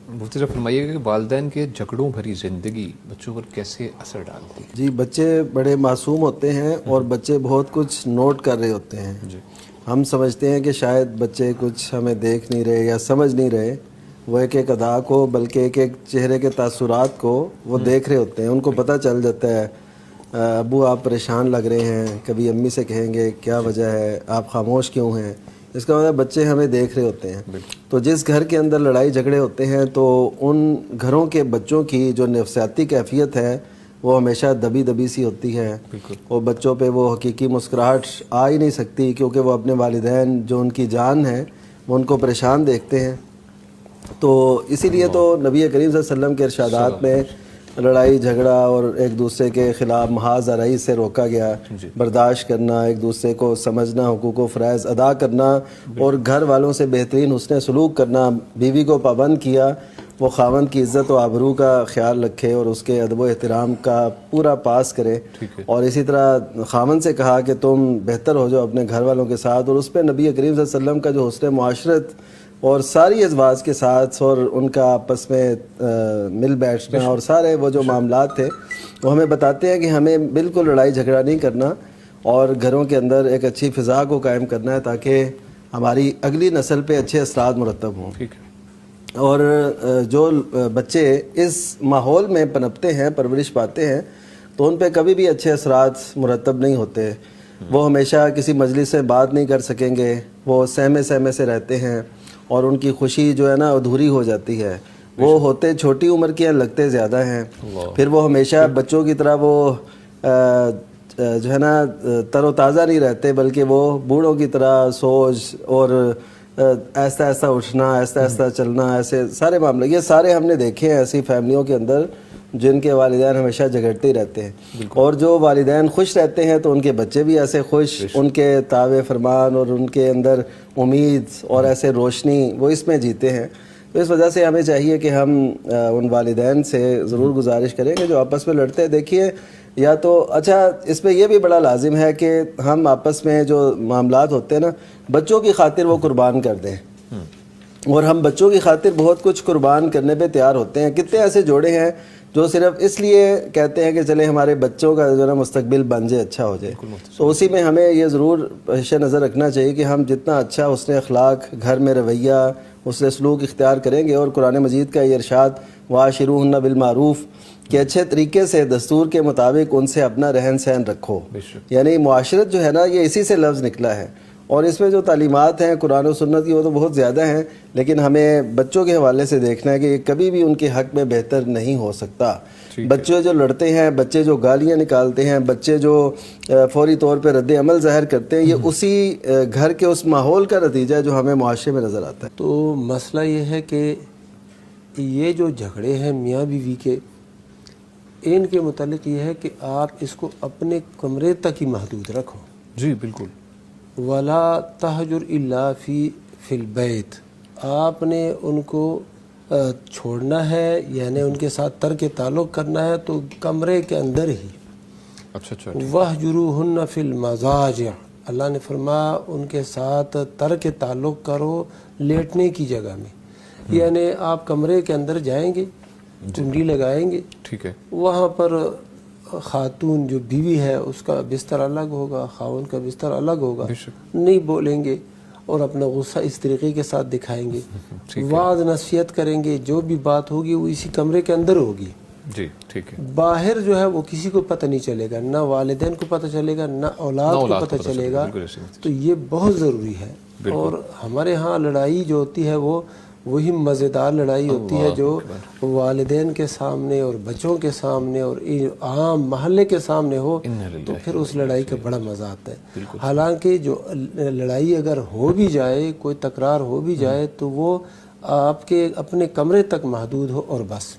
مفتی صاحب فرمائیے کہ والدین کے جھگڑوں بھری زندگی بچوں پر کیسے اثر ڈالتی ہے؟ جی، بچے بڑے معصوم ہوتے ہیں اور بچے بہت کچھ نوٹ کر رہے ہوتے ہیں. جی ہم سمجھتے ہیں کہ شاید بچے کچھ ہمیں دیکھ نہیں رہے یا سمجھ نہیں رہے، وہ ایک ایک ادا کو بلکہ ایک ایک چہرے کے تاثرات کو وہ دیکھ رہے ہوتے ہیں. ان کو پتہ چل جاتا ہے ابو آپ پریشان لگ رہے ہیں، کبھی امی سے کہیں گے کیا وجہ ہے، آپ خاموش کیوں ہیں. اس کا مطلب بچے ہمیں دیکھ رہے ہوتے ہیں. تو جس گھر کے اندر لڑائی جھگڑے ہوتے ہیں تو ان گھروں کے بچوں کی جو نفسیاتی کیفیت ہے وہ ہمیشہ دبی دبی سی ہوتی ہے. اور بچوں پہ وہ حقیقی مسکراہٹ آ ہی نہیں سکتی، کیونکہ وہ اپنے والدین جو ان کی جان ہے وہ ان کو پریشان دیکھتے ہیں. تو اسی لیے تو نبی کریم صلی اللہ علیہ وسلم کے ارشادات میں لڑائی جھگڑا اور ایک دوسرے کے خلاف محاذ آرائی سے روکا گیا. برداشت کرنا، ایک دوسرے کو سمجھنا، حقوق و فرائض ادا کرنا اور گھر والوں سے بہترین حسن سلوک کرنا. بیوی کو پابند کیا وہ خاوند کی عزت و آبرو کا خیال رکھے اور اس کے ادب و احترام کا پورا پاس کرے. اور اسی طرح خاوند سے کہا کہ تم بہتر ہو جاؤ اپنے گھر والوں کے ساتھ، اور اس پہ نبی کریم صلی اللہ علیہ وسلم کا جو حسن معاشرت اور ساری ازواج کے ساتھ اور ان کا آپس میں مل بیٹھنا اور سارے وہ جو معاملات تھے وہ ہمیں بتاتے ہیں کہ ہمیں بالکل لڑائی جھگڑا نہیں کرنا اور گھروں کے اندر ایک اچھی فضا کو قائم کرنا ہے تاکہ ہماری اگلی نسل پہ اچھے اثرات مرتب ہوں. اور جو بچے اس ماحول میں پنپتے ہیں، پرورش پاتے ہیں، تو ان پہ کبھی بھی اچھے اثرات مرتب نہیں ہوتے. وہ ہمیشہ کسی مجلس سے بات نہیں کر سکیں گے، وہ سہمے سہمے سے رہتے ہیں اور ان کی خوشی جو ہے نا ادھوری ہو جاتی ہے. وہ ہوتے چھوٹی عمر کے ہیں، لگتے زیادہ ہیں. پھر وہ ہمیشہ بچوں کی طرح وہ جو ہے نا تر و تازہ نہیں رہتے، بلکہ وہ بوڑھوں کی طرح سوچ اور ایسا ایسا اٹھنا، ایسا ایسا چلنا، ایسے سارے معاملے یہ سارے ہم نے دیکھے ہیں ایسی فیملیوں کے اندر جن کے والدین ہمیشہ جھگڑتے ہی رہتے ہیں. اور جو والدین خوش رہتے ہیں تو ان کے بچے بھی ایسے خوش، ان کے تابع فرمان اور ان کے اندر امید اور ایسے روشنی وہ اس میں جیتے ہیں. تو اس وجہ سے ہمیں چاہیے کہ ہم ان والدین سے ضرور گزارش کریں کہ جو آپس میں لڑتے ہیں، دیکھیے یا تو اچھا اس پہ یہ بھی بڑا لازم ہے کہ ہم آپس میں جو معاملات ہوتے ہیں نا بچوں کی خاطر وہ قربان کر دیں. اور ہم بچوں کی خاطر بہت کچھ قربان کرنے پہ تیار ہوتے ہیں. کتنے ایسے جوڑے ہیں جو صرف اس لیے کہتے ہیں کہ چلے ہمارے بچوں کا جو نا مستقبل بن جائے، اچھا ہو جائے. تو اسی میں ہمیں یہ ضرور پیش نظر رکھنا چاہیے کہ ہم جتنا اچھا حسن اخلاق گھر میں رویہ حسن سلوک اختیار کریں گے، اور قرآن مجید کا یہ ارشاد وَعَاشِرُوهُنَّ بِالْمَعْرُوفِ کہ اچھے طریقے سے دستور کے مطابق ان سے اپنا رہن سہن رکھو. یعنی معاشرت جو ہے نا یہ اسی سے لفظ نکلا ہے. اور اس میں جو تعلیمات ہیں قرآن و سنت کی وہ تو بہت زیادہ ہیں، لیکن ہمیں بچوں کے حوالے سے دیکھنا ہے کہ یہ کبھی بھی ان کے حق میں بہتر نہیں ہو سکتا. بچے جو لڑتے ہیں، بچے جو گالیاں نکالتے ہیں، بچے جو فوری طور پہ رد عمل ظاہر کرتے ہیں، یہ اسی گھر کے اس ماحول کا نتیجہ ہے جو ہمیں معاشرے میں نظر آتا ہے. تو مسئلہ یہ ہے کہ یہ جو جھگڑے ہیں میاں بیوی کے، ان کے متعلق یہ ہے کہ آپ اس کو اپنے کمرے تک ہی محدود رکھو. جی بالکل. وَلَا تَحْجُرْ إِلَّا فِي الْبَيْتِ، آپ نے ان کو چھوڑنا ہے یعنی ان کے ساتھ ترک تعلق کرنا ہے تو کمرے کے اندر ہی. اچھا. وَاهْجُرُوهُنَّ فِي الْمَضَاجِعِ، اللہ نے فرمایا ان کے ساتھ ترک تعلق کرو لیٹنے کی جگہ میں. یعنی آپ کمرے کے اندر جائیں گے، کنڈی لگائیں گے، ٹھیک ہے، وہاں پر خاتون جو بیوی ہے اس کا بستر الگ ہوگا، خاوند کا بستر الگ ہوگا، نہیں بولیں گے اور اپنا غصہ اس طریقے کے ساتھ دکھائیں گے. وعظ نصیحت کریں گے، جو بھی بات ہوگی وہ اسی کمرے کے اندر ہوگی. جی ٹھیک ہے. باہر جو ہے وہ کسی کو پتہ نہیں چلے گا، نہ والدین کو پتہ چلے گا، نہ اولاد کو پتہ چلے گا. تو یہ بہت ضروری ہے. اور ہمارے ہاں لڑائی جو ہوتی ہے وہ وہی مزیدار لڑائی ہوتی ہے جو والدین کے سامنے اور بچوں کے سامنے اور عام محلے کے سامنے ہو، تو پھر اس لڑائی کا بڑا مزہ آتا ہے. حالانکہ جو لڑائی اگر ہو بھی جائے، کوئی تکرار ہو بھی جائے، تو وہ آپ کے اپنے کمرے تک محدود ہو اور بس.